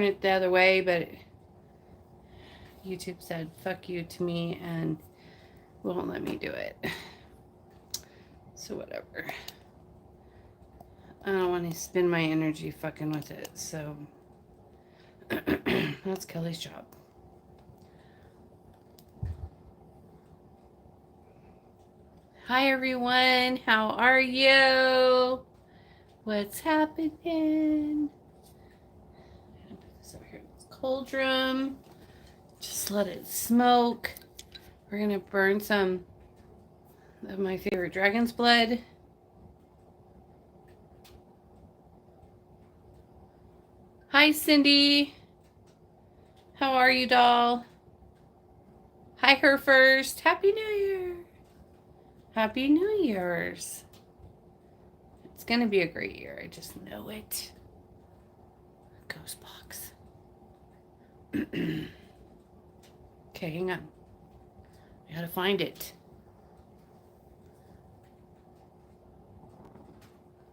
it the other way, but YouTube said fuck you to me and won't let me do it. So whatever. I don't want to spend my energy fucking with it, so that's Kelly's job. Hi everyone, how are you? What's happening? I'm gonna put this over here in this cauldron. Just let it smoke. We're gonna burn some of my favorite dragon's blood. Hi Cindy. How are you, doll? Hi her first. Happy New Year. Happy New Year's. It's gonna be a great year. I just know it. Ghost box. Okay, hang on. I gotta find it.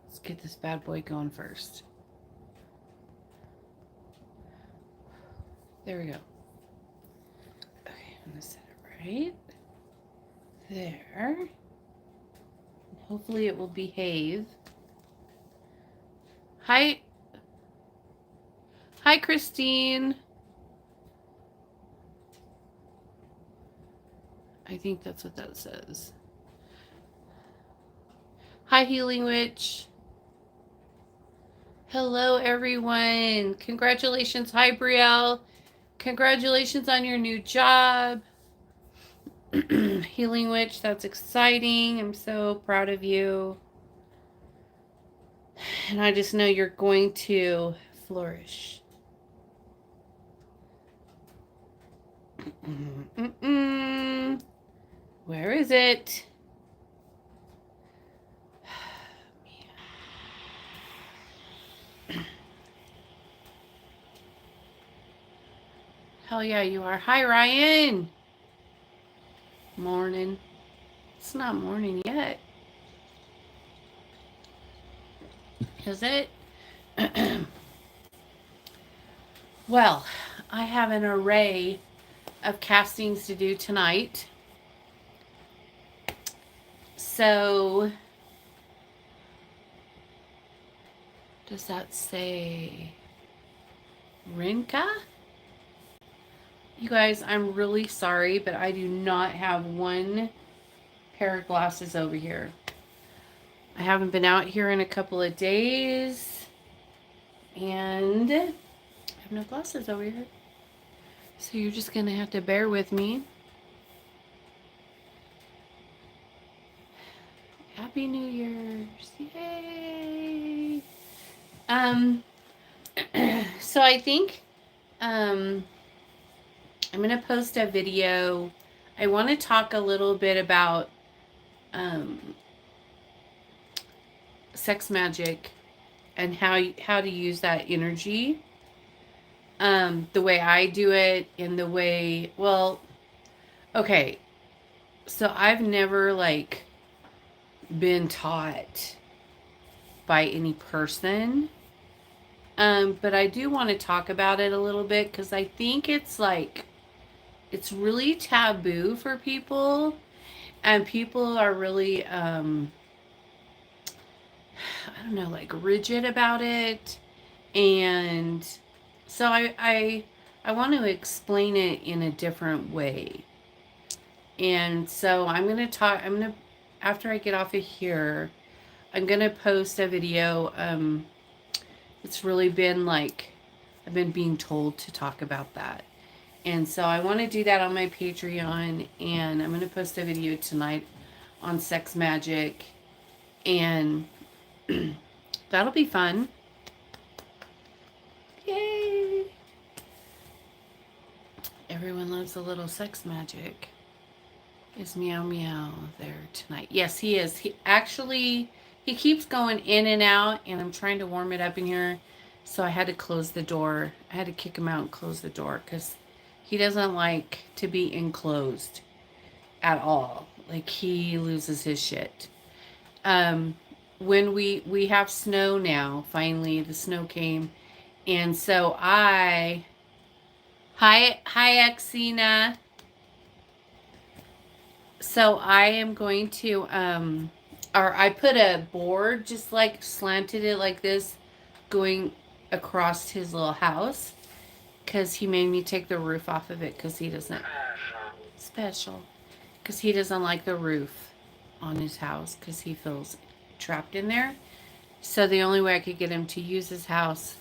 Let's get this bad boy going first. There we go. Okay, I'm gonna set it right there. Hopefully it will behave. Hi. Hi, Christine. I think that's what that says. Hi, Healing Witch. Hello, everyone. Congratulations. Hi, Brielle. Congratulations on your new job. Healing Witch, that's exciting. I'm so proud of you. And I just know you're going to flourish. Where is it? Hell yeah, you are. Hi, Ryan. Morning. It's not morning yet. Is it? Well, I have an array of castings to do tonight. So, does that say Rinka? You guys, I'm really sorry, but I do not have one pair of glasses over here. I haven't been out here in a couple of days, and I have no glasses over here. So you're just gonna have to bear with me. Happy New Year's. Yay. So I think I'm gonna post a video. I want to talk a little bit about sex magic and how to use that energy. The way I do it, and the way, well, okay, so I've never like been taught by any person, but I do want to talk about it a little bit because I think it's like, it's really taboo for people, and people are really I don't know, like rigid about it. And so I want to explain it in a different way. And so I'm going to, after I get off of here, I'm going to post a video. It's really been like, I've been being told to talk about that. And so I want to do that on my Patreon, and I'm going to post a video tonight on sex magic, and that'll be fun. Yay! Everyone loves a little sex magic. Is Meow Meow there tonight? Yes, he is. He keeps going in and out, and I'm trying to warm it up in here, so I had to close the door. I had to kick him out and close the door because he doesn't like to be enclosed at all. Like, he loses his shit. When we have snow now, finally the snow came, And so hi Xena. So I am going to or I put a board, just like slanted it like this, going across his little house, because he made me take the roof off of it because he doesn't special because he doesn't like the roof on his house because he feels trapped in there. So the only way I could get him to use his house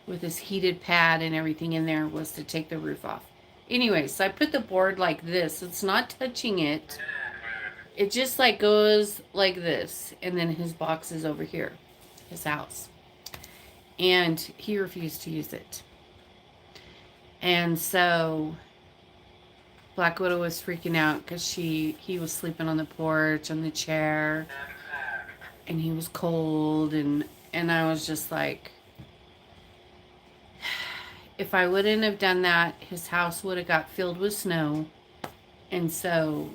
with his heated pad and everything in there was to take the roof off. Anyway, so I put the board like this. It's not touching it. It just like goes like this. And then his box is over here, his house. And he refused to use it. And so Black Widow was freaking out because he was sleeping on the porch, on the chair, and he was cold, and I was just like, if I wouldn't have done that, his house would have got filled with snow. And so,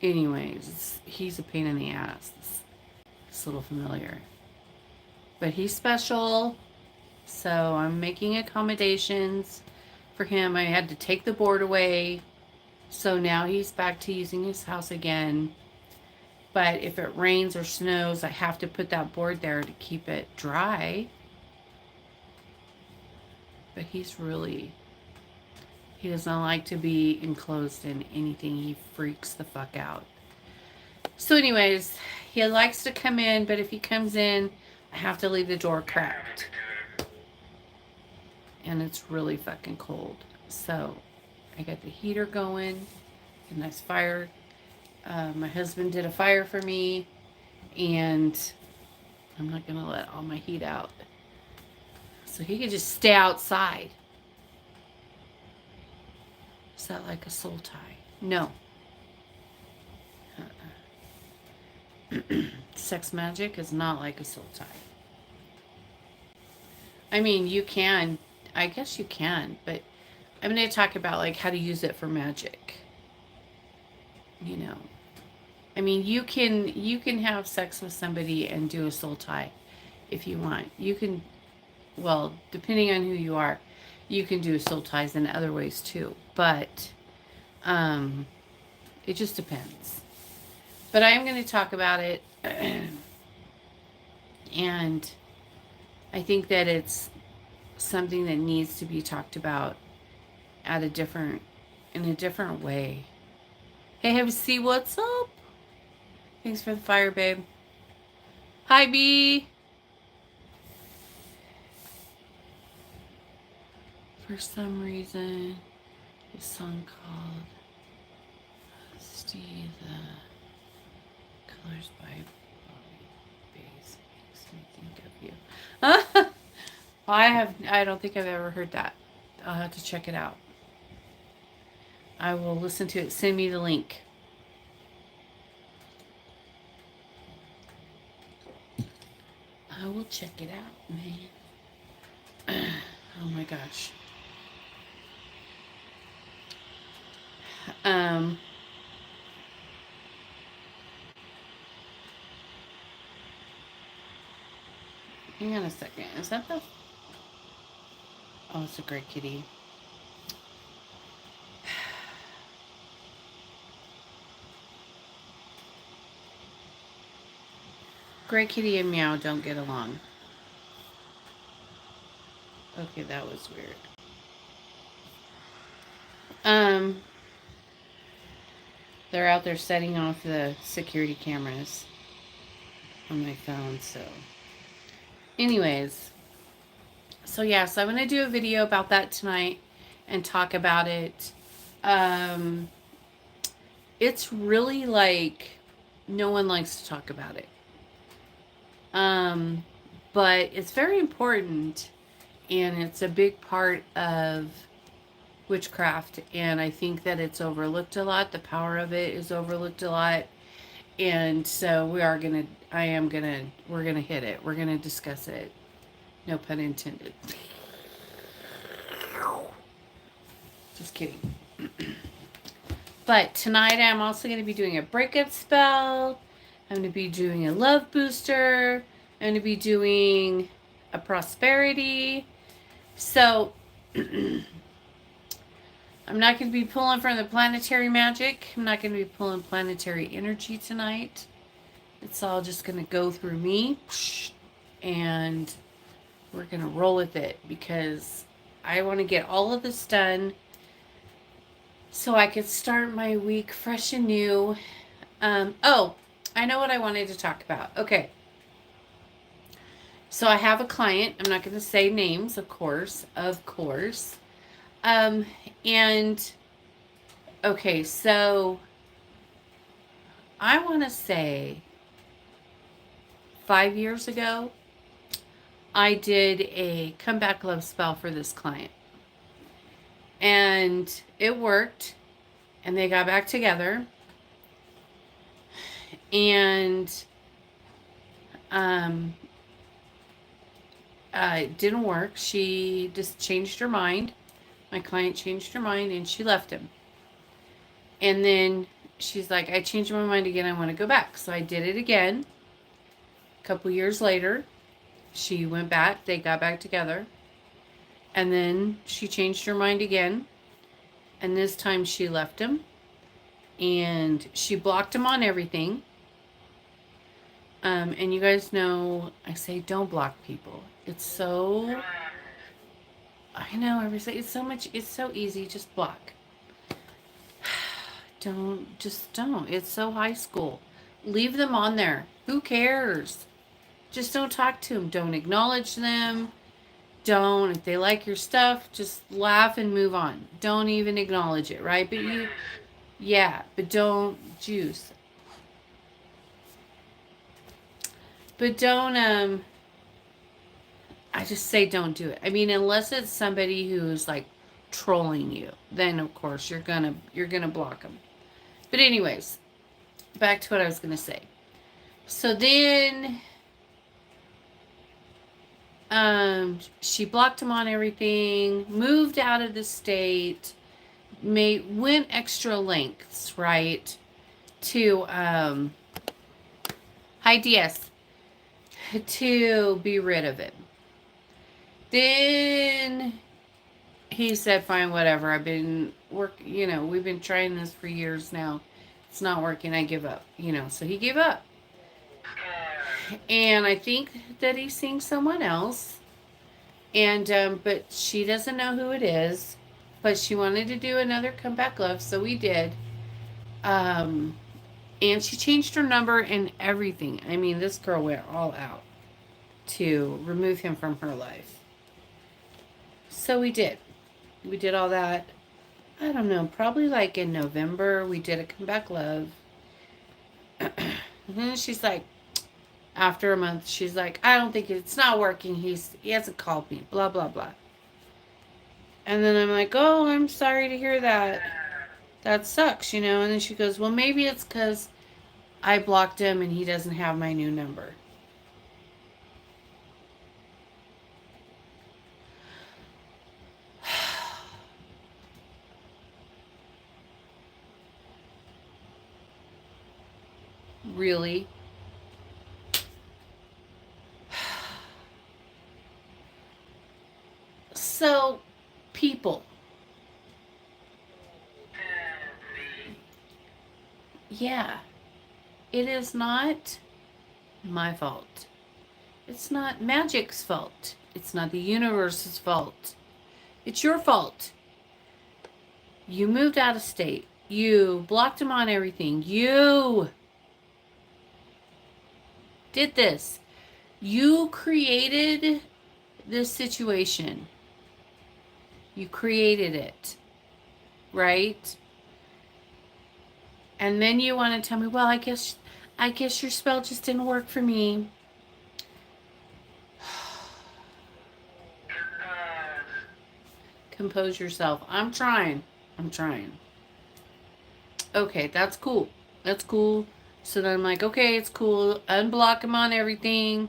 anyways, he's a pain in the ass, this little familiar. But he's special, so I'm making accommodations for him. I had to take the board away. So now he's back to using his house again. But if it rains or snows, I have to put that board there to keep it dry. But he doesn't like to be enclosed in anything. He freaks the fuck out. So anyways, he likes to come in, but if he comes in, I have to leave the door cracked. And it's really fucking cold. So I got the heater going, a nice fire. My husband did a fire for me, and I'm not going to let all my heat out. So he could just stay outside. Is that like a soul tie? No. Sex magic is not like a soul tie. I mean, you can. I guess you can, but I'm going to talk about like how to use it for magic. You know. I mean, you can have sex with somebody and do a soul tie if you want. You can, well, depending on who you are, you can do soul ties in other ways too. But it just depends. But I am going to talk about it, and I think that it's something that needs to be talked about in a different way. Hey, have see what's up? Thanks for the fire, babe. Hi, B. For some reason, this song called Steve the Colors by Bobby Bass makes me think of you. I don't think I've ever heard that. I'll have to check it out. I will listen to it. Send me the link. I will check it out, man. Oh my gosh. Hang on a second. Is that the... Oh, it's a great kitty. Gray Kitty and Meow don't get along. Okay, that was weird. They're out there setting off the security cameras on my phone, so. Anyways. So yeah, so I'm going to do a video about that tonight and talk about it. It's really like, no one likes to talk about it. But it's very important, and it's a big part of witchcraft, and I think that it's overlooked a lot. The power of it is overlooked a lot. And so we're gonna hit it. We're gonna discuss it. No pun intended. Just kidding. But tonight I'm also going to be doing a breakup spell. I'm going to be doing a love booster. I'm going to be doing a prosperity. So I'm not going to be pulling from the planetary magic. I'm not going to be pulling planetary energy tonight. It's all just going to go through me. And we're going to roll with it because I want to get all of this done so I could start my week fresh and new. Oh, I know what I wanted to talk about. Okay. So I have a client. I'm not going to say names, of course. Um, and okay, so I want to say 5 years ago, I did a comeback love spell for this client. And it worked. And they got back together. And it didn't work. She just changed her mind. My client changed her mind and she left him. And then she's like, I changed my mind again. I want to go back. So I did it again. A couple years later, she went back. They got back together. And then she changed her mind again. And this time she left him. And she blocked him on everything. And you guys know, I say don't block people. It's so, I know, it's so easy, just block. Don't. It's so high school. Leave them on there. Who cares? Just don't talk to them. Don't acknowledge them. If they like your stuff, just laugh and move on. Don't even acknowledge it, right? But don't juice. But don't, I just say don't do it. I mean, unless it's somebody who's like trolling you, then of course you're gonna block them. But anyways, back to what I was gonna say. So then, she blocked him on everything, moved out of the state, went extra lengths, right, to, hi DS, to be rid of it. Then he said, fine, whatever. We've been trying this for years now. It's not working. I give up, so he gave up. And I think that he's seeing someone else. And, but she doesn't know who it is. But she wanted to do another comeback love, so we did. And she changed her number and everything. I mean, this girl went all out to remove him from her life. So we did. We did all that. I don't know, probably like in November, we did a comeback love. And then she's like, after a month, she's like, I don't think it's not working. He hasn't called me, blah, blah, blah. And then I'm like, oh, I'm sorry to hear that. That sucks, And then she goes, well, maybe it's because I blocked him and he doesn't have my new number. Really? So, people. Yeah. It is not my fault. It's not magic's fault. It's not the universe's fault. It's your fault. You moved out of state. You blocked him on everything. You did this. You created this situation. You created it. Right? And then you want to tell me, well, I guess your spell just didn't work for me. Compose yourself. I'm trying. Okay, that's cool. So then I'm like, okay, it's cool. Unblock him on everything.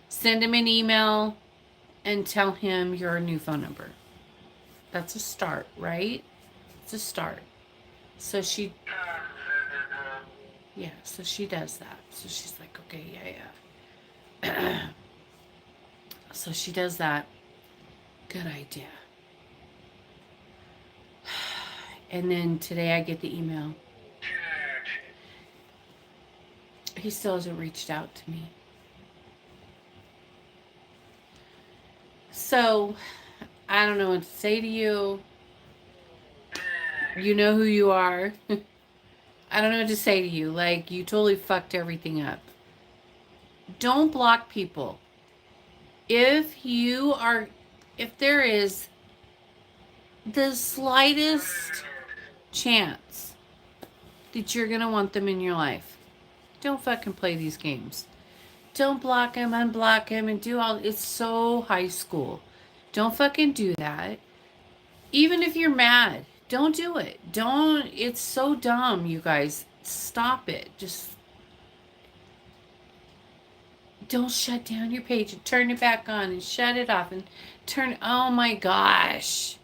Send him an email and tell him your new phone number. That's a start, right? It's a start. So she does that. So she's like, okay, yeah. So she does that. Good idea. And then today I get the email. He still hasn't reached out to me. So, I don't know what to say to you. You know who you are. I don't know what to say to you. Like, you totally fucked everything up. Don't block people. If there is the slightest chance that you're going to want them in your life, don't fucking play these games. Don't block them, unblock them, and do all. It's so high school. Don't fucking do that. Even if you're mad, don't do it. Don't. It's so dumb, you guys. Stop it. Just don't shut down your page and turn it back on and shut it off and turn. Oh my gosh.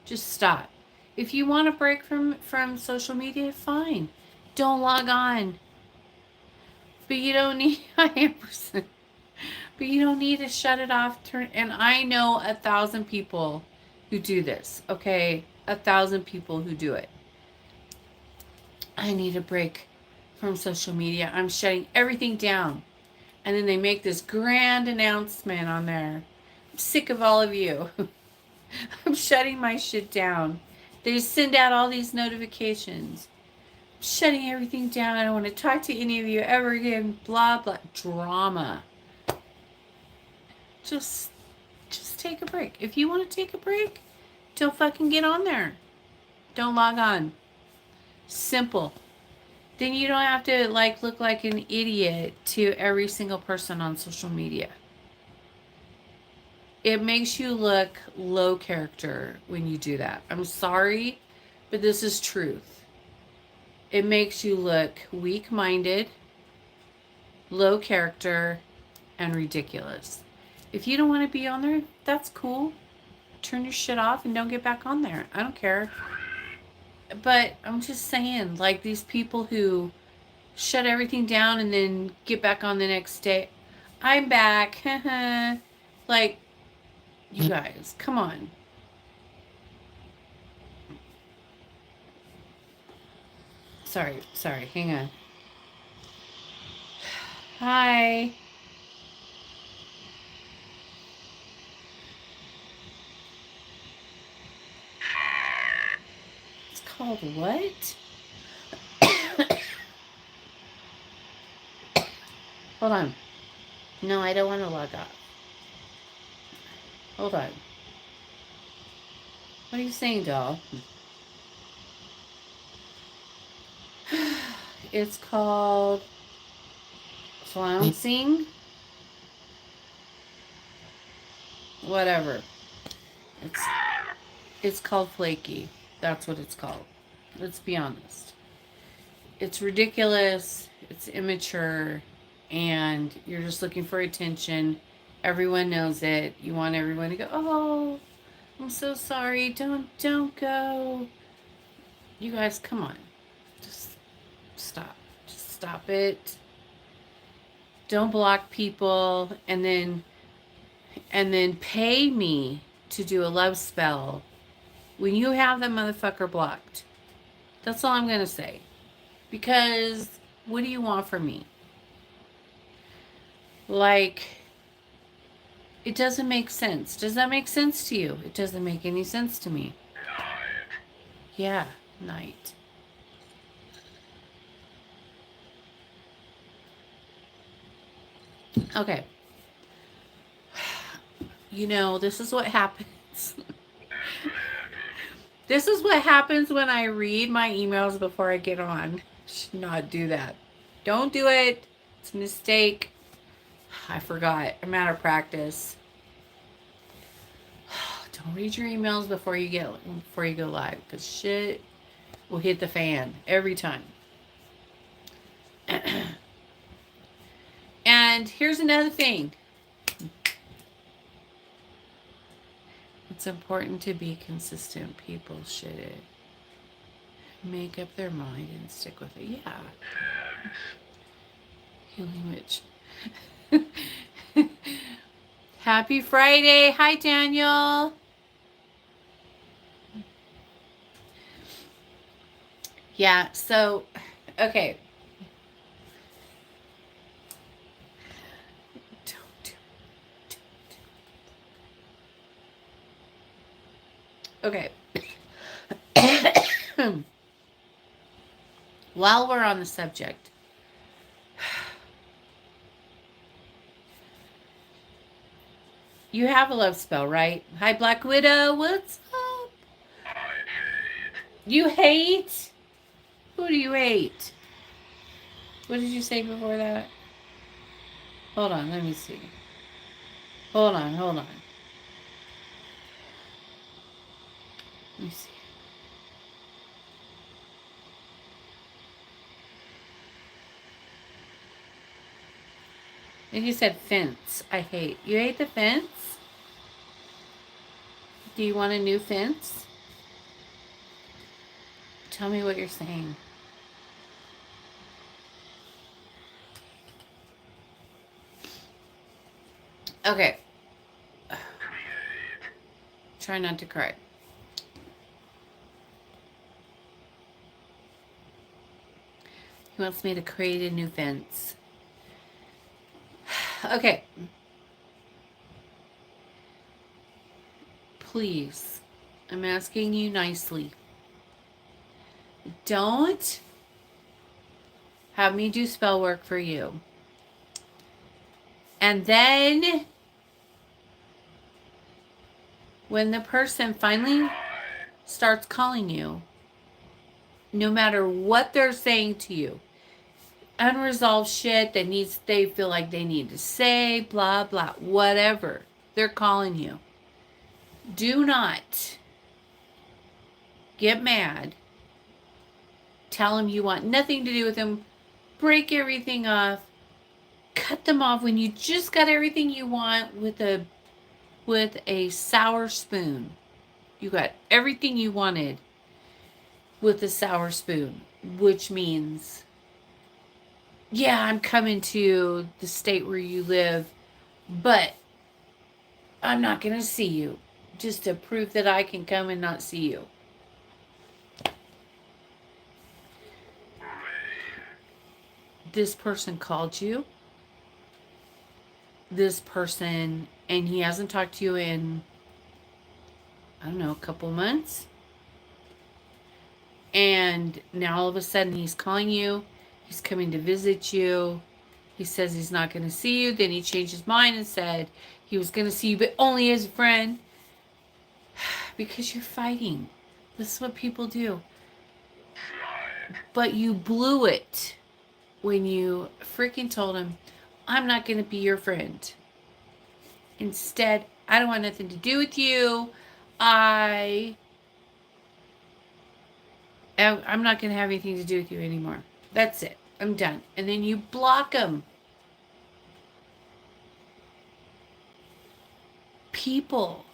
Just stop. If you want a break from social media, fine. Don't log on. But you don't need. I am. But you don't need to shut it off. And I know 1,000 people who do this. Okay, 1,000 people who do it. I need a break from social media. I'm shutting everything down. And then they make this grand announcement on there. I'm sick of all of you. I'm shutting my shit down. They send out all these notifications. I'm shutting everything down. I don't want to talk to any of you ever again. Blah, blah. Drama. Just take a break. If you want to take a break, don't fucking get on there. Don't log on. Simple. Then you don't have to look like an idiot to every single person on social media. It makes you look low character when you do that. I'm sorry, but this is truth. It makes you look weak-minded, low character, and ridiculous. If you don't want to be on there, that's cool. Turn your shit off and don't get back on there. I don't care. But I'm just saying, these people who shut everything down and then get back on the next day. I'm back. You guys, come on. Sorry, hang on. Hi. It's called what? Hold on. No, I don't want to log off. Hold on. What are you saying, doll? It's called flouncing. Whatever. It's called flaky. That's what it's called. Let's be honest. It's ridiculous. It's immature. And you're just looking for attention. Everyone knows it. You want everyone to go, oh, I'm so sorry. Don't go. You guys, come on. Just stop. Just stop it. Don't block people and then pay me to do a love spell when you have that motherfucker blocked. That's all I'm going to say. Because what do you want from me? It doesn't make sense. Does that make sense to you? It doesn't make any sense to me. Yeah, night. Okay. This is what happens. This is what happens when I read my emails before I get on. Should not do that. Don't do it. It's a mistake. I forgot. I'm out of practice. Don't read your emails before you go live, because shit will hit the fan every time. And here's another thing. It's important to be consistent. People should make up their mind and stick with it. Yeah. Healing Witch. Happy Friday. Hi, Daniel. Yeah, so, okay. Okay. While we're on the subject, you have a love spell, right? Hi, Black Widow. What's up? You hate? Who do you hate? What did you say before that? Hold on, let me see. Hold on, hold on. Let me see. And you said fence. I hate. You hate the fence? Do you want a new fence? Tell me what you're saying. Okay. Try not to cry. He wants me to create a new fence. Okay. Please, I'm asking you nicely. Don't have me do spell work for you. And then when the person finally starts calling you, no matter what they're saying to you, unresolved shit that they feel like they need to say, blah, blah, whatever they're calling you, do not get mad. Tell them you want nothing to do with them. Break everything off. Cut them off when you just got everything you want with a sour spoon. You got everything you wanted with a sour spoon, which means, yeah, I'm coming to the state where you live, but I'm not going to see you just to prove that I can come and not see you. This person called you. This person, and he hasn't talked to you in, I don't know, a couple months. And now all of a sudden he's calling you. He's coming to visit you. He says he's not going to see you. Then he changed his mind and said he was going to see you, but only as a friend. Because you're fighting. This is what people do. But you blew it when you freaking told him, I'm not going to be your friend. Instead, I don't want nothing to do with you. I'm not going to have anything to do with you anymore. That's it. I'm done. And then you block them. People,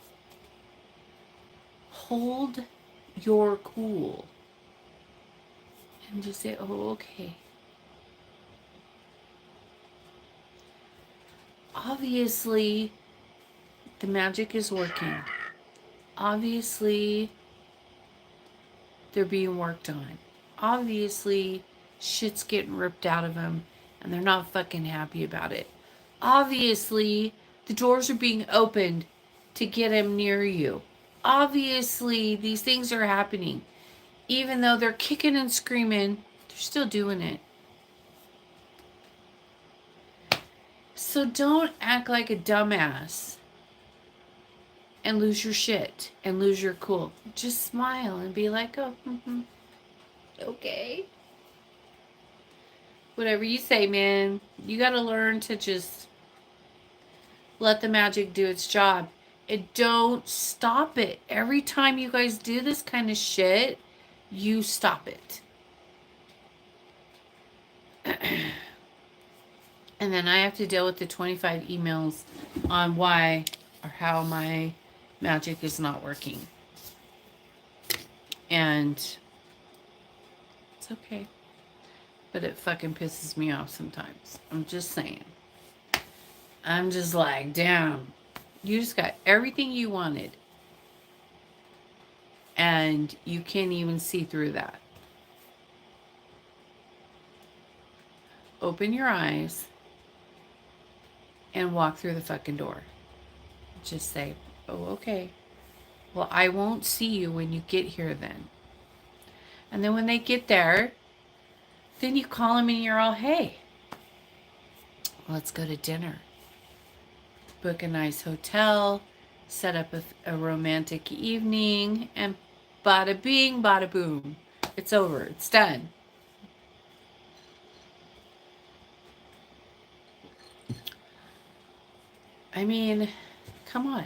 hold your cool. And just say, oh, okay. Obviously, the magic is working. Obviously, they're being worked on. Obviously, shit's getting ripped out of them and they're not fucking happy about it. Obviously, the doors are being opened to get him near you. Obviously, these things are happening. Even though they're kicking and screaming, they're still doing it. So don't act like a dumbass and lose your shit and lose your cool. Just smile and be like, oh, okay. Whatever you say, man. You got to learn to just let the magic do its job. And don't stop it. Every time you guys do this kind of shit, you stop it. And then I have to deal with the 25 emails on why or how my magic is not working. And it's okay. But it fucking pisses me off sometimes. I'm just saying. I'm just like, damn. You just got everything you wanted. And you can't even see through that. open your eyes and walk through the fucking door. Just say, oh, okay. Well, I won't see you when you get here then. And then when they get there, then you call them and you're all, hey, let's go to dinner. Book a nice hotel, set up a romantic evening, and bada bing, bada boom. It's over. It's done. I mean, come on.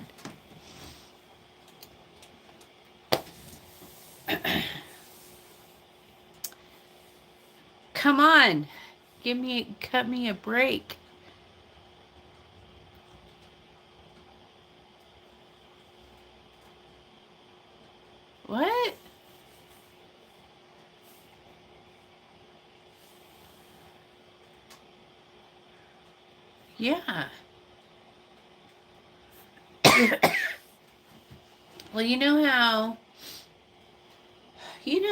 Come on. Cut me a break. What? Yeah. Well, you know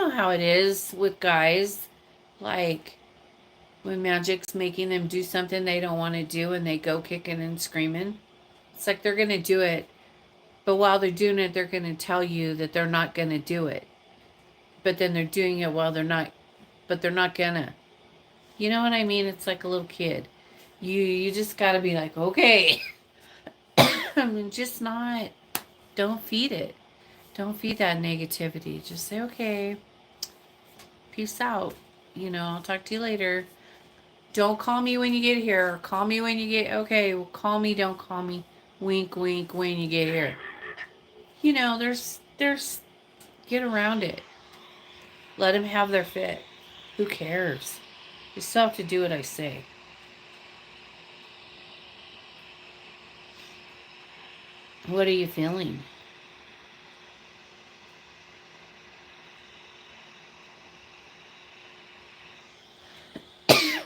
how it is with guys, like when Magic's making them do something they don't want to do and they go kicking and screaming. It's like they're going to do it, but while they're doing it, they're going to tell you that they're not going to do it. But then they're doing it while they're not, but they're not gonna. You know what I mean? It's like a little kid. You just got to be like, okay. I mean, just not, don't feed it. Don't feed that negativity. Just say, okay, peace out. I'll talk to you later. Don't call me when you get here. Call me when you get, okay, well, call me, don't call me. Wink, wink, when you get here. There's, get around it. Let them have their fit. Who cares? You still have to do what I say. What are you feeling?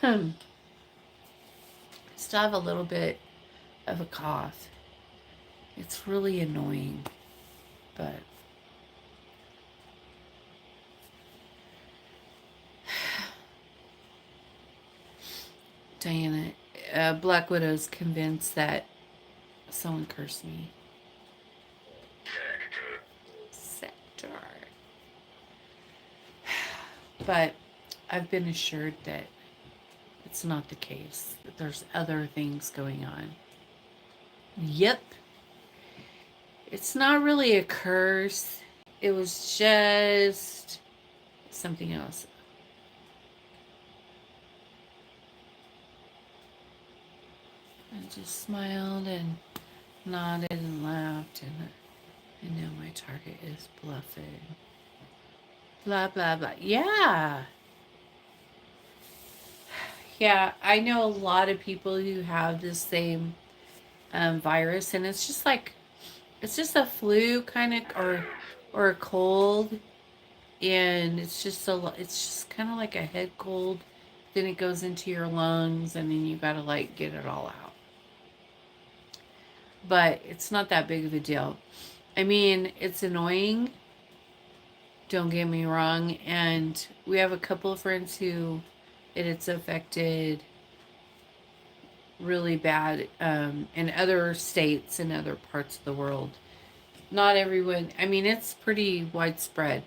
I still have a little bit of a cough. It's really annoying, but Diana, Black Widow's convinced that someone cursed me. Sector. But I've been assured that it's not the case, that there's other things going on. Yep. It's not really a curse. It was just something else. I just smiled and nodded and laughed, and I know my target is bluffing. Blah, blah, blah. Yeah. Yeah, I know a lot of people who have the same virus, and it's just a flu kind of, or a cold, and it's just kind of like a head cold. Then it goes into your lungs, and then you gotta like get it all out. But it's not that big of a deal. I mean, it's annoying. Don't get me wrong, and we have a couple of friends who it's affected really bad in other states and other parts of the world. Not everyone. I mean, it's pretty widespread.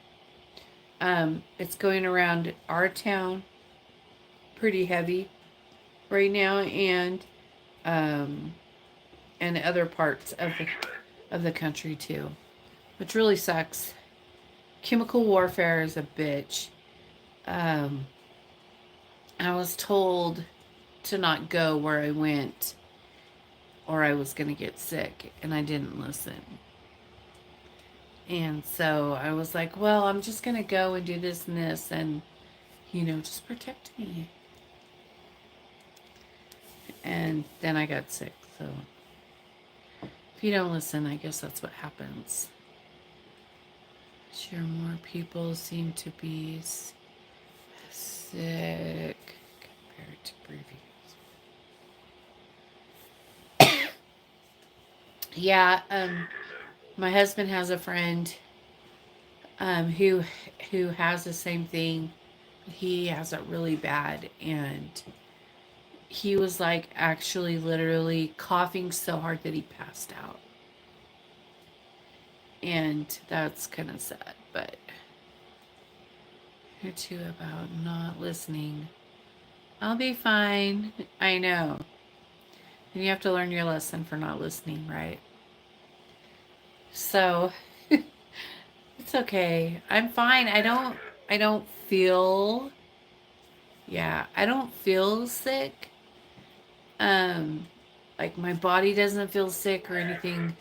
It's going around our town pretty heavy right now, and other parts of the country too, which really sucks. Chemical warfare is a bitch. I was told to not go where I went, or I was going to get sick, and I didn't listen. And so I was like, well, I'm just going to go and do this and this, and, just protect me. And then I got sick, so if you don't listen, I guess that's what happens. Sure, more people seem to be sick compared to previous. Yeah, my husband has a friend who has the same thing. He has it really bad, and he was like actually literally coughing so hard that he passed out. And that's kind of sad, but you're too about not listening. I'll be fine. I know. And you have to learn your lesson for not listening, right? So it's okay. I'm fine. I don't feel I don't feel sick. Um like my body doesn't feel sick or anything.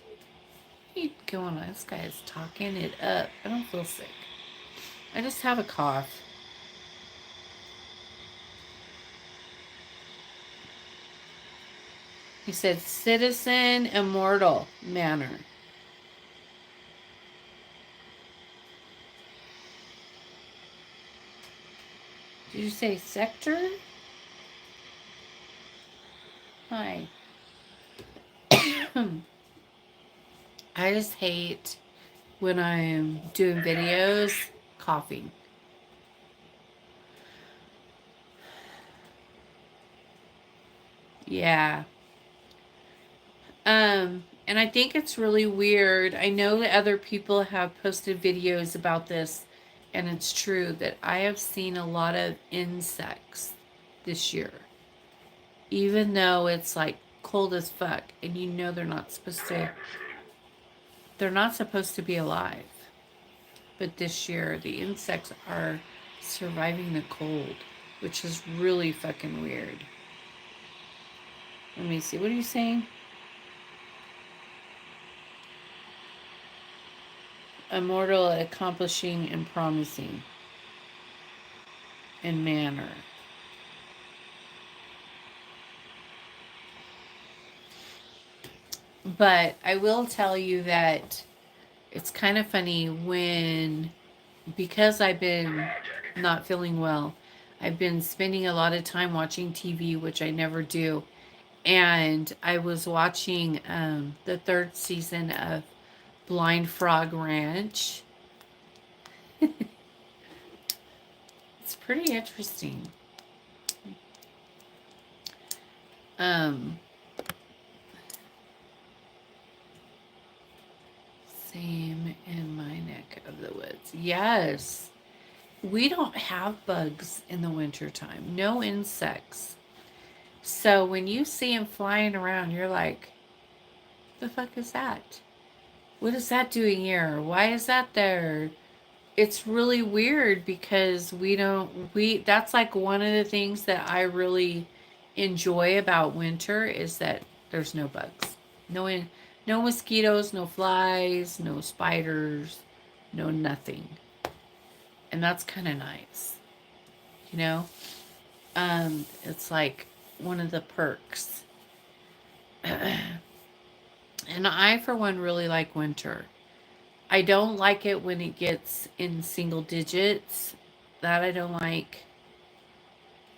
What are you going on? This guy is talking it up. I don't feel sick. I just have a cough. He said Citizen Immortal Manor. Did you say sector? Hi. I just hate when I'm doing videos coughing. Yeah. And I think it's really weird. I know that other people have posted videos about this, and it's true that I have seen a lot of insects this year. Even though it's like cold as fuck and you know they're not supposed to be alive. But this year the insects are surviving the cold, which is really fucking weird. Let me see. What are you saying? Immortal, accomplishing, and promising in manner. But I will tell you that it's kind of funny because I've been not feeling well, I've been spending a lot of time watching TV, which I never do. And I was watching the third season of Blind Frog Ranch. It's pretty interesting. Um, Same in my neck of the woods. Yes. We don't have bugs in the wintertime. No insects. So when you see them flying around, you're like, the fuck is that? What is that doing here? Why is that there? It's really weird because that's like one of the things that I really enjoy about winter is that there's no bugs. No mosquitoes, no flies, no spiders, no nothing. And that's kind of nice. You know? It's like one of the perks. And I, for one, really like winter. I don't like it when it gets in single digits. That I don't like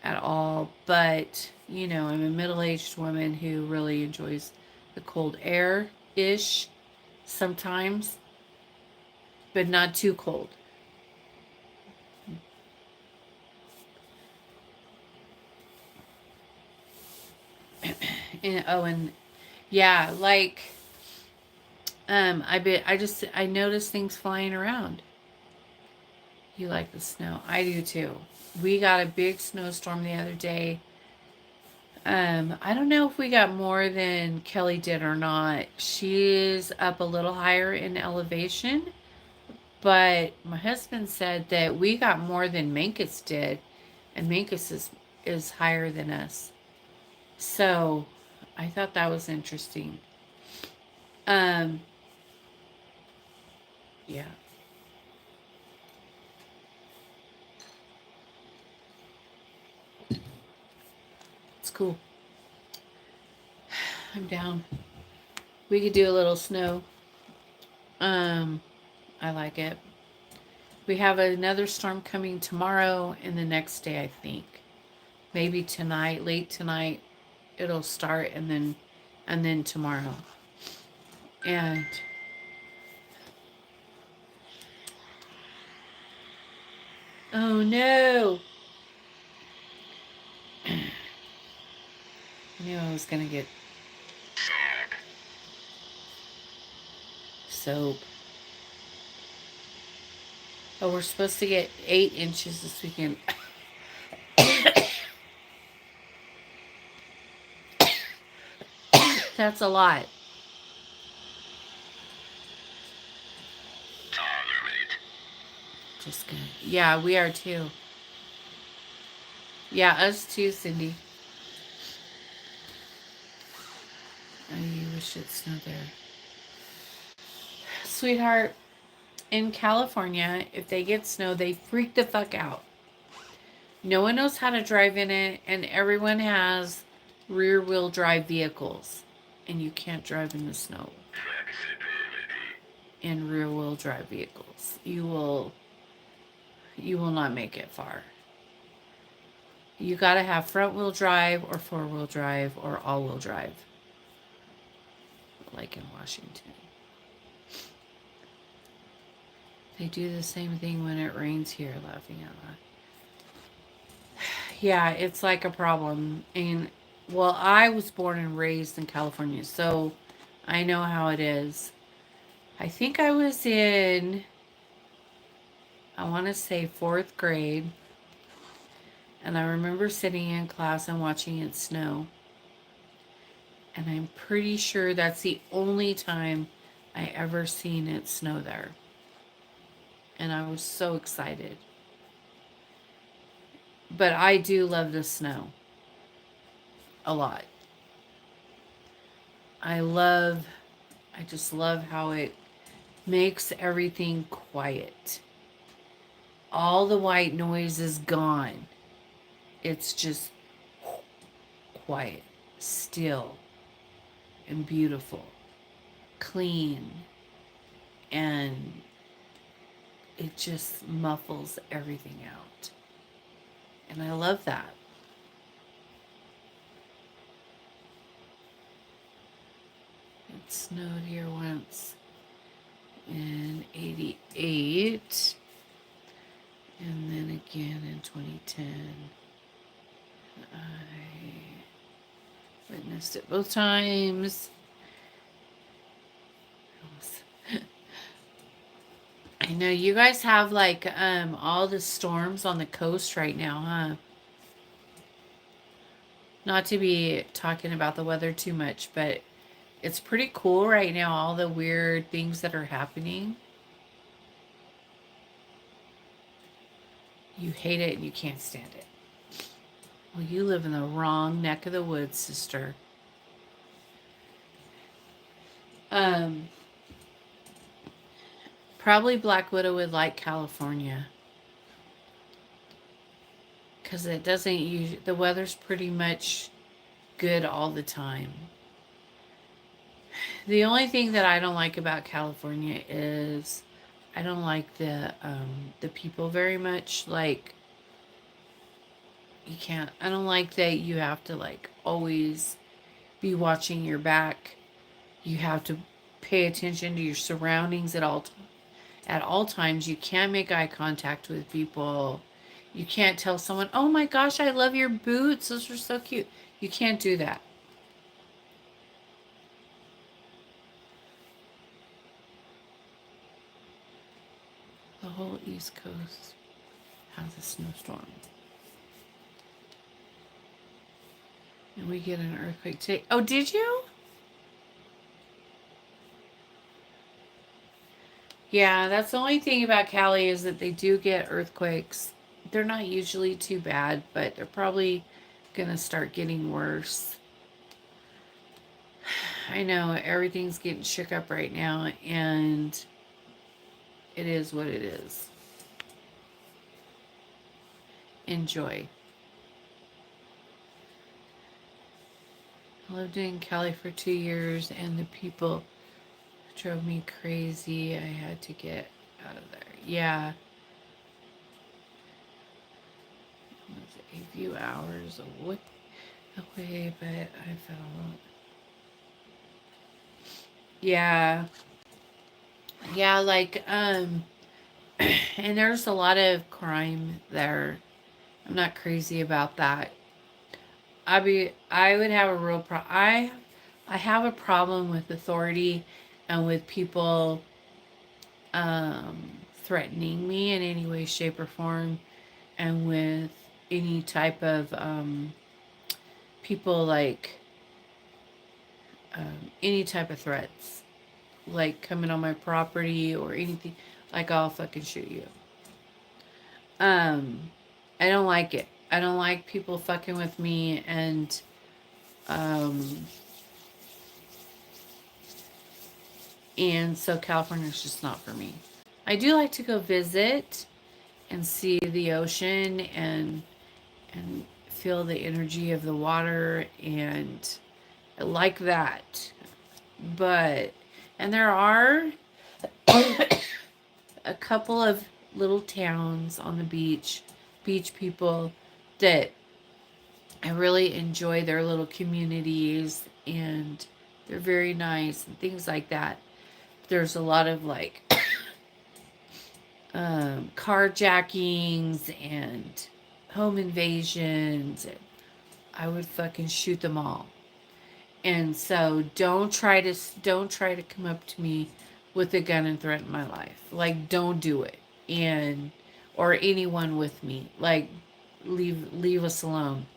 at all. But, I'm a middle aged woman who really enjoys the cold air ish sometimes, but not too cold. And yeah, like I notice things flying around. You like the snow. I do too. We got a big snowstorm the other day. I don't know if we got more than Kelly did or not. She's up a little higher in elevation, but my husband said that we got more than Mancus did, and Mancus is higher than us. So I thought that was interesting. Um, yeah, it's cool. I'm down. We could do a little snow. Um, I like it. We have another storm coming tomorrow and the next day, I think. Maybe tonight, late tonight, it'll start and then tomorrow. And oh no. knew I was going to get soap. Oh, we're supposed to get 8 inches this weekend. That's a lot. Just gonna. Yeah, we are too. Yeah, us too, Cindy. Oh, you wish it snowed there. Sweetheart, in California, if they get snow, they freak the fuck out. No one knows how to drive in it, and everyone has rear wheel drive vehicles. And you can't drive in the snow in rear wheel drive vehicles. You will not make it far. You got to have front wheel drive or four wheel drive or all wheel drive, like in Washington. They do the same thing when it rains here, laughing out loud. Yeah, it's like a problem. And well, I was born and raised in California, so I know how it is. I think I was in, I want to say 4th grade, and I remember sitting in class and watching it snow. And I'm pretty sure that's the only time I ever seen it snow there. And I was so excited. But I do love the snow a lot. I just love how it makes everything quiet. All the white noise is gone. It's just quiet, still, and beautiful, clean, and it just muffles everything out. And I love that. It snowed here once in 88 and then again in 2010. I witnessed it both times. I know you guys have like all the storms on the coast right now, huh? Not to be talking about the weather too much, but it's pretty cool right now, all the weird things that are happening. You hate it and you can't stand it. Well, you live in the wrong neck of the woods, sister. Probably Black Widow would like California. Because it doesn't usually, the weather's pretty much good all the time. The only thing that I don't like about California is I don't like the people very much. Like, you can't, I don't like that you have to like always be watching your back. You have to pay attention to your surroundings at all times. You can't make eye contact with people. You can't tell someone, "Oh my gosh, I love your boots. Those are so cute." You can't do that. The whole East Coast has a snowstorm. And we get an earthquake today. Oh, did you? Yeah, that's the only thing about Cali is that they do get earthquakes. They're not usually too bad, but they're probably going to start getting worse. I know everything's getting shook up right now, and it is what it is. Enjoy. I lived in Cali for 2 years, and the people drove me crazy. I had to get out of there. Yeah. It was a few hours away, but I felt. Yeah. Yeah, like, and there's a lot of crime there. I'm not crazy about that. I would have a real I have a problem with authority and with people threatening me in any way, shape, or form, and with any type of people like any type of threats, like coming on my property or anything. Like I'll fucking shoot you. Um, I don't like it. I don't like people fucking with me, um, and so California's just not for me. I do like to go visit and see the ocean and feel the energy of the water, and I like that. But and there are a couple of little towns on the beach people that I really enjoy their little communities, and they're very nice and things like that. There's a lot of like carjackings and home invasions. And I would fucking shoot them all. And so don't try to come up to me with a gun and threaten my life. Like don't do it. And or anyone with me. Like leave us alone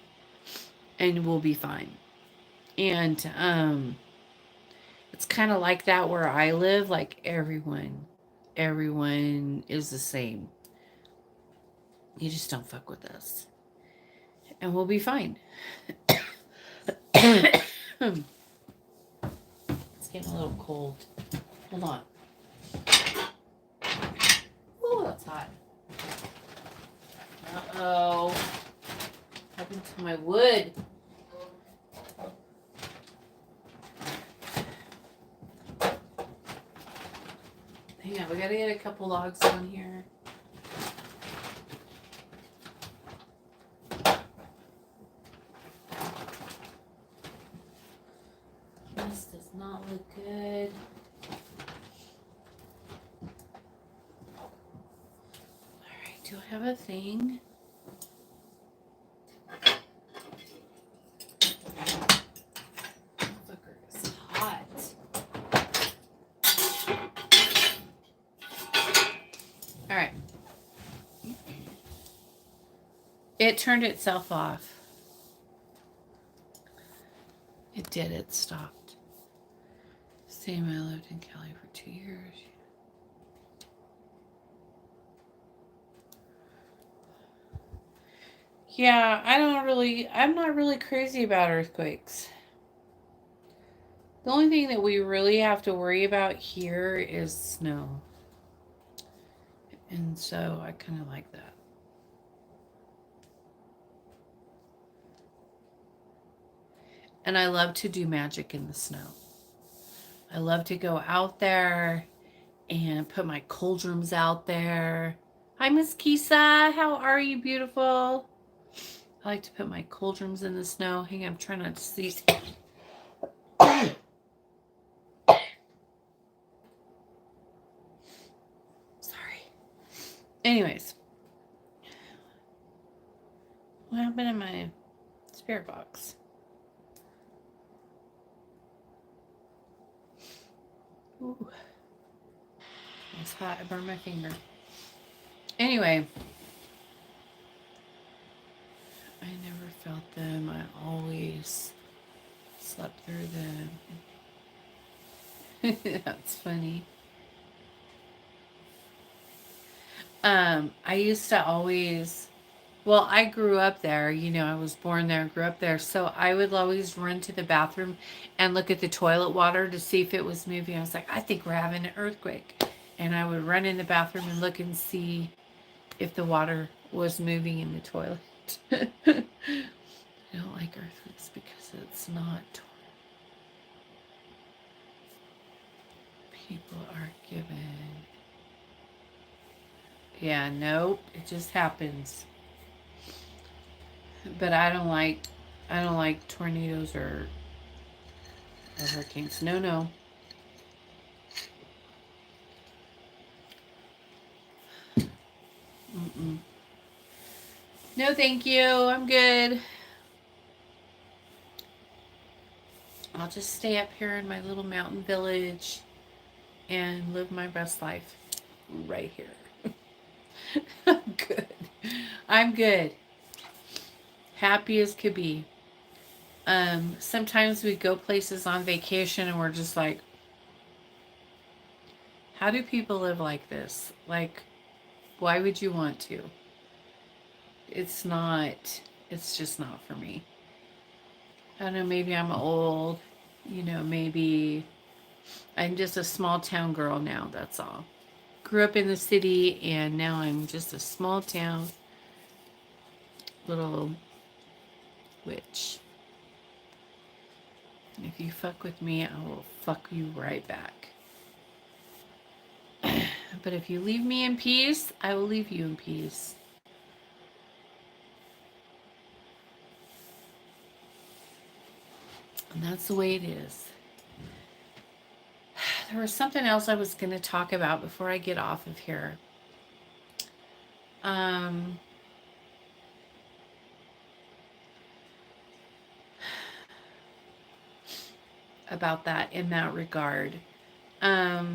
and we'll be fine. And it's kind of like that where I live, like everyone is the same. You just don't fuck with us. And we'll be fine. It's getting a little cold. Hold on. Oh, that's hot. Uh-oh. What happened to my wood? Hang on, we gotta get a couple logs on here. This does not look good. Alright, do I have a thing? It's hot. Alright. It turned itself off. It did, it stopped. Same, I lived in Cali for 2 years. Yeah, I'm not really crazy about earthquakes. The only thing that we really have to worry about here is snow. And so I kind of like that. And I love to do magic in the snow. I love to go out there and put my cauldrons out there. Hi, Miss Kisa. How are you, beautiful? I like to put my cauldrons in the snow. Hang on, I'm trying not to sneeze. Sorry. Anyways. What happened in my spirit box? Ooh. It's hot. I burned my finger. Anyway. I never felt them. I always slept through them. That's funny. I used to always, well, I grew up there, you know, I was born there, grew up there. So I would always run to the bathroom and look at the toilet water to see if it was moving. I was like, I think we're having an earthquake. And I would run in the bathroom and look and see if the water was moving in the toilet. I don't like earthquakes because it's not. People are given. Yeah, nope. It just happens. But I don't like tornadoes or hurricanes. No, no. Mm-mm. No, thank you. I'm good. I'll just stay up here in my little mountain village and live my best life right here. I'm good. I'm good. Happy as could be. Sometimes we go places on vacation and we're just like, how do people live like this? Like, why would you want to? It's not, it's just not for me. I don't know, maybe I'm old, maybe I'm just a small town girl now, that's all. Grew up in the city and now I'm just a small town little witch. And if you fuck with me, I will fuck you right back. But if you leave me in peace, I will leave you in peace. And that's the way it is. There was something else I was going to talk about before I get off of here. About that in that regard. I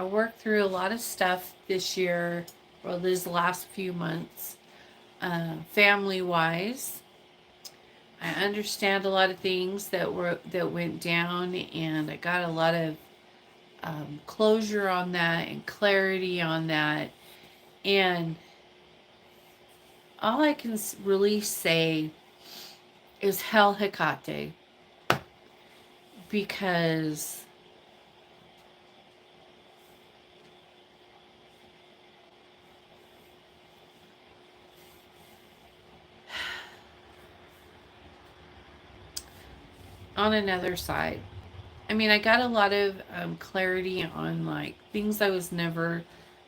worked through a lot of stuff this year, or these last few months, family wise. I understand a lot of things that went down, and I got a lot of closure on that and clarity on that. And all I can really say is Hell Hecate, because on another side, I mean, I got a lot of clarity on like things I was never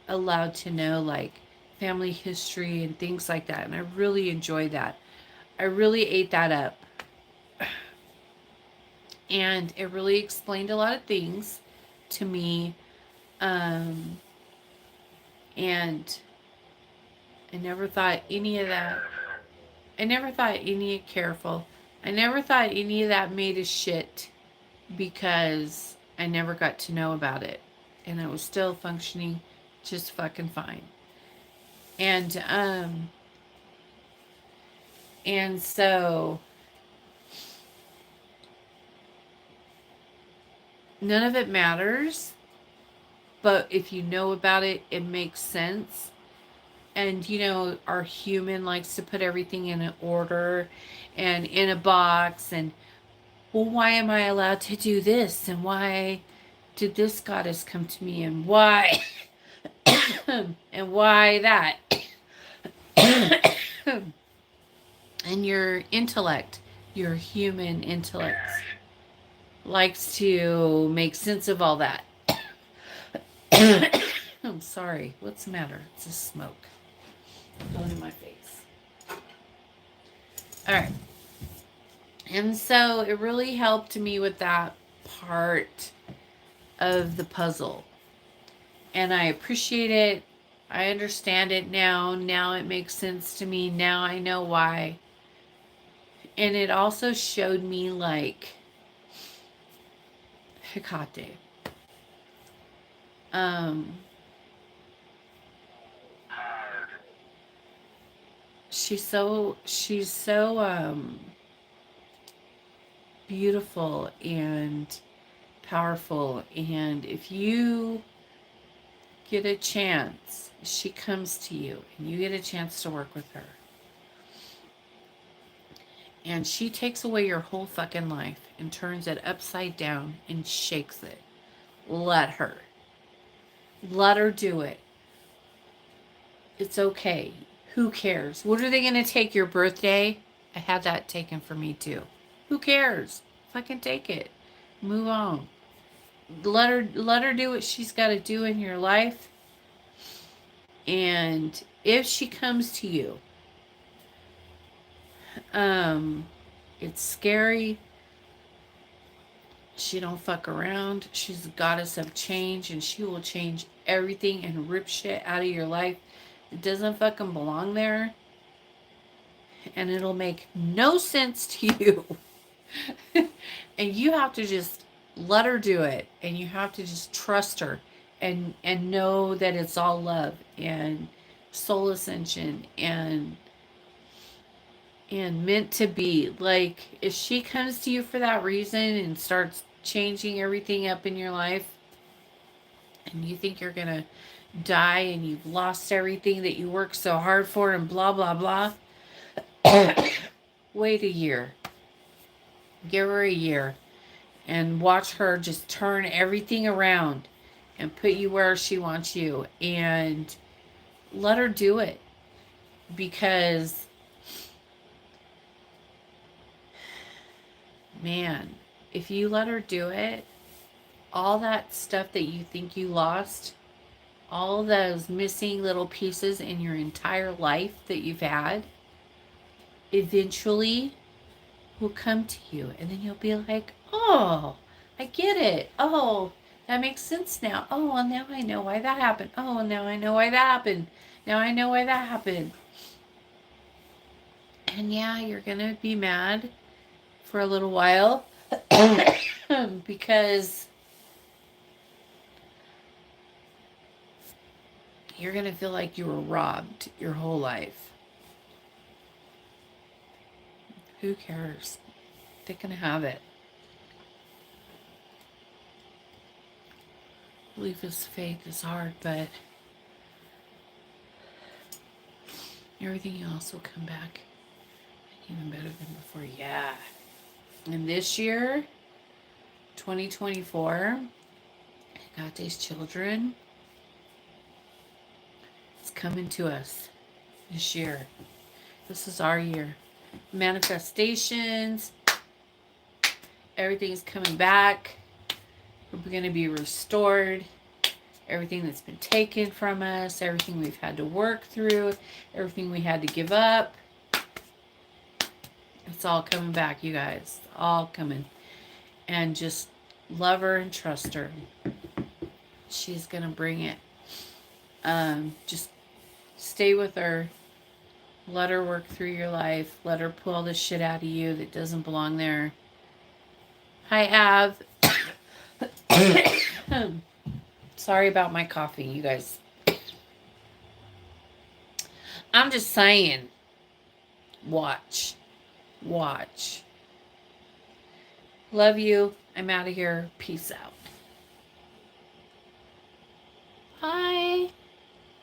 allowed to know, like family history and things like that. And I really enjoyed that. I really ate that up. And it really explained a lot of things to me. And I never thought any of that. I never thought any careful. I never thought any of that made a shit because I never got to know about it. And I was still functioning just fucking fine. And so none of it matters, but if you know about it, it makes sense. And our human likes to put everything in an order and in a box, and well, why am I allowed to do this, and why did this goddess come to me, and why and why that. And your intellect, your human intellect, likes to make sense of all that. I'm sorry. What's the matter? It's a smoke going in my face. All right. And so it really helped me with that part of the puzzle. And I appreciate it. I understand it now. Now it makes sense to me. Now I know why. And it also showed me like Hecate. She's so beautiful and powerful, and if you get a chance, she comes to you and you get a chance to work with her, and she takes away your whole fucking life and turns it upside down and shakes it. Let her do it. It's okay. Who cares? What are they going to take your birthday? I had that taken from me too. Who cares? Fucking take it. Move on. Let her do what she's got to do in your life. And if she comes to you, it's scary. She don't fuck around. She's a goddess of change, and she will change everything and rip shit out of your life It doesn't fucking belong there. And it'll make no sense to you. And you have to just let her do it. And you have to just trust her and know that it's all love and soul ascension and meant to be. Like, if she comes to you for that reason and starts changing everything up in your life, and you think you're gonna die and you've lost everything that you worked so hard for and blah blah blah, wait a year. Give her a year and watch her just turn everything around and put you where she wants you, and let her do it. Because, man, if you let her do it, all that stuff that you think you lost, all those missing little pieces in your entire life that you've had, eventually will come to you. And then you'll be like, oh, I get it. Oh, that makes sense now. Oh, well, now I know why that happened. Oh, now I know why that happened. Now I know why that happened. And yeah, you're going to be mad for a little while because you're going to feel like you were robbed your whole life. Who cares? They're going to have it. Belief is faith is hard, but everything else will come back even better than before. Yeah. And this year, 2024, I got these children. It's coming to us this year. This is our year. Manifestations. Everything's coming back. We're going to be restored. Everything that's been taken from us. Everything we've had to work through. Everything we had to give up. It's all coming back, you guys. All coming. And just love her and trust her. She's going to bring it. Just stay with her. Let her work through your life. Let her pull the shit out of you that doesn't belong there. Hi, Av. Sorry about my coffee, you guys. I'm just saying. Watch. Watch. Love you. I'm out of here. Peace out.